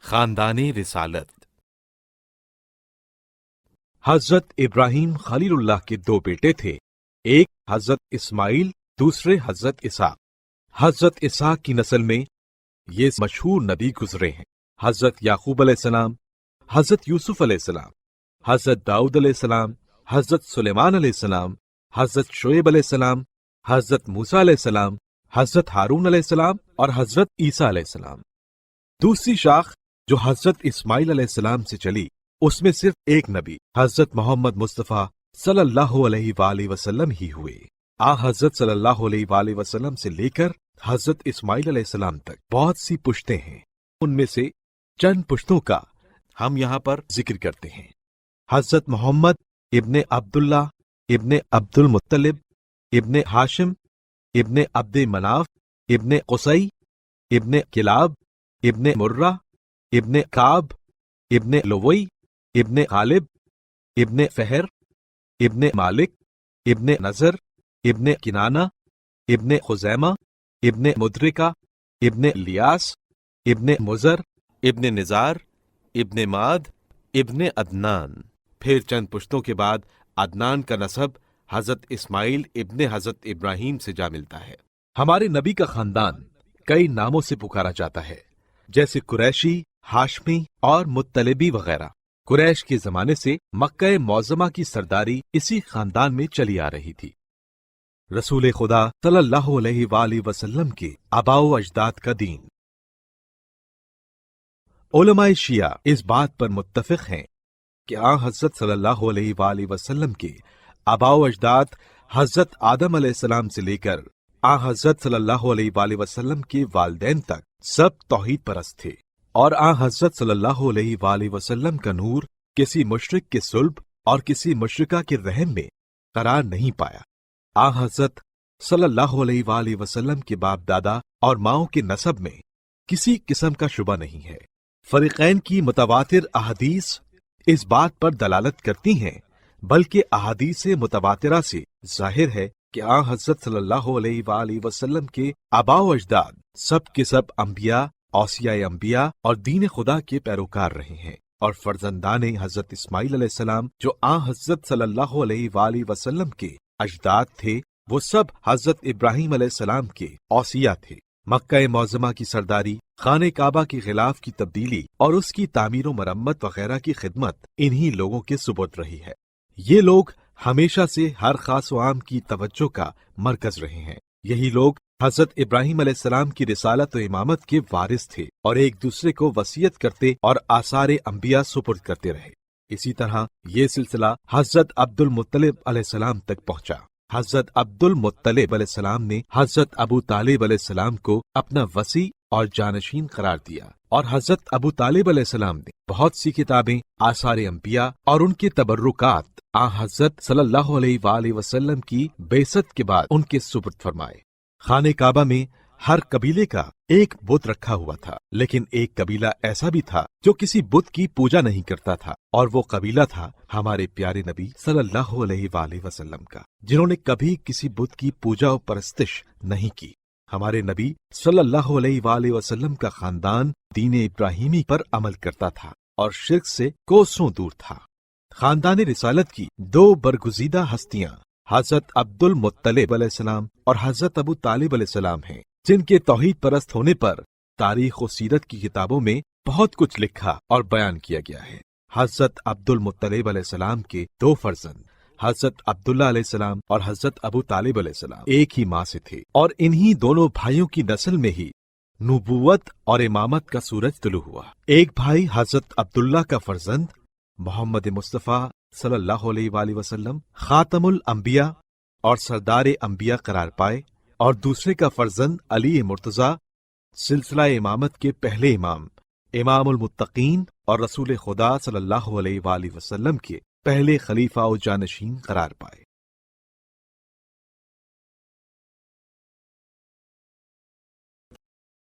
خاندان رسالت۔ حضرت ابراہیم خلیل اللہ کے دو بیٹے تھے، ایک حضرت اسماعیل، دوسرے حضرت اسحاق۔ حضرت اسحاق کی نسل میں یہ مشہور نبی گزرے ہیں: حضرت یعقوب علیہ السلام، حضرت یوسف علیہ السلام، حضرت داؤد علیہ السلام، حضرت سلیمان علیہ السلام، حضرت شعیب علیہ السلام، حضرت موسیٰ علیہ السلام، حضرت ہارون علیہ السلام اور حضرت عیسیٰ علیہ السلام۔ دوسری شاخ جو حضرت اسماعیل علیہ السلام سے چلی، اس میں صرف ایک نبی حضرت محمد مصطفیٰ صلی اللہ علیہ وآلہ وسلم ہی ہوئے۔ حضرت صلی اللہ علیہ وآلہ وسلم سے لے کر حضرت اسماعیل علیہ السلام تک بہت سی پشتیں ہیں، ان میں سے چند پشتوں کا ہم یہاں پر ذکر کرتے ہیں۔ حضرت محمد ابن عبداللہ ابن عبد المطلب ابن ہاشم ابن عبد مناف ابن قصی ابن کلاب ابن مرہ ابن کعب ابن لوی ابن غالب ابن فہر ابن مالک ابن نضر ابن کنانہ ابن خزیمہ ابن مدرکہ ابن الیاس ابن مزر ابن نزار، ابن ماد، ابن عدنان۔ پھر چند پشتوں کے بعد عدنان کا نسب حضرت اسماعیل ابن حضرت ابراہیم سے جا ملتا ہے۔ ہمارے نبی کا خاندان کئی ناموں سے پکارا جاتا ہے، جیسے قریشی، ہاشمی اور مطلبی وغیرہ۔ قریش کے زمانے سے مکہ معظمہ کی سرداری اسی خاندان میں چلی آ رہی تھی۔ رسول خدا صلی اللہ علیہ وآلہ وسلم کے آباء و اجداد کا دین۔ علماء شیعہ اس بات پر متفق ہیں کہ حضرت صلی اللہ علیہ وآلہ وسلم کے آباء و اجداد حضرت آدم علیہ السلام سے لے کر حضرت صلی اللہ علیہ وآلہ وسلم کے والدین تک سب توحید پرست تھے، اور حضرت صلی اللہ علیہ وآلہ وسلم کا نور کسی مشرک کے صلب اور کسی مشرکہ کے رحم میں قرار نہیں پایا۔ حضرت صلی اللہ علیہ وآلہ وسلم کے باپ دادا اور ماؤں کے نسب میں کسی قسم کا شبہ نہیں ہے۔ فریقین کی متواتر احادیث اس بات پر دلالت کرتی ہیں، بلکہ احادیث متواترہ سے ظاہر ہے کہ حضرت صلی اللہ علیہ وآلہ وسلم کے آباء و اجداد سب کے سب انبیاء، اوصیاء انبیاء اور دین خدا کے پیروکار رہے ہیں، اور فرزندان حضرت اسماعیل علیہ السلام جو حضرت صلی اللہ علیہ وآلہ وسلم کے اجداد تھے، وہ سب حضرت ابراہیم علیہ السلام کے اوصیاء تھے۔ مکہ معظمہ کی سرداری، خانہ کعبہ کی غلاف کی تبدیلی اور اس کی تعمیر و مرمت وغیرہ کی خدمت انہی لوگوں کے سپرد رہی ہے۔ یہ لوگ ہمیشہ سے ہر خاص و عام کی توجہ کا مرکز رہے ہیں۔ یہی لوگ حضرت ابراہیم علیہ السلام کی رسالت و امامت کے وارث تھے، اور ایک دوسرے کو وصیت کرتے اور آثار انبیاء سپرد کرتے رہے۔ اسی طرح یہ سلسلہ حضرت عبد المطلب علیہ السلام تک پہنچا۔ حضرت عبد المطلب علیہ السلام نے حضرت ابو طالب علیہ السلام کو اپنا وصی اور جانشین قرار دیا، اور حضرت ابو طالب علیہ السلام نے بہت سی کتابیں، آثار انبیاء اور ان کے تبرکات حضرت صلی اللہ علیہ وآلہ وسلم کی بعثت کے بعد ان کے سپرد فرمائے۔ خانہ کعبہ میں ہر قبیلے کا ایک بت رکھا ہوا تھا، لیکن ایک قبیلہ ایسا بھی تھا جو کسی بت کی پوجا نہیں کرتا تھا، اور وہ قبیلہ تھا ہمارے پیارے نبی صلی اللہ علیہ وآلہ وسلم کا، جنہوں نے کبھی کسی بت کی پوجا و پرستش نہیں کی۔ ہمارے نبی صلی اللہ علیہ وآلہ وسلم کا خاندان دین ابراہیمی پر عمل کرتا تھا اور شرک سے کوسوں دور تھا۔ خاندان رسالت کی دو برگزیدہ ہستیاں حضرت عبد المطلب علیہ السلام اور حضرت ابو طالب علیہ السلام ہیں، جن کے توحید پرست ہونے پر تاریخ و سیرت کی کتابوں میں بہت کچھ لکھا اور بیان کیا گیا ہے۔ حضرت عبد المطلب علیہ السلام کے دو فرزند حضرت عبداللہ علیہ السلام اور حضرت ابو طالب علیہ السلام ایک ہی ماں سے تھے، اور انہی دونوں بھائیوں کی نسل میں ہی نبوت اور امامت کا سورج طلوع ہوا۔ ایک بھائی حضرت عبداللہ کا فرزند محمد مصطفیٰ صلی اللہ علیہ وآلہ وسلم خاتم الانبیاء اور سردار انبیاء قرار پائے، اور دوسرے کا فرزند علی مرتضیٰ سلسلہ امامت کے پہلے امام، امام المتقین اور رسول خدا صلی اللہ علیہ وآلہ وسلم کے پہلے خلیفہ و جانشین قرار پائے۔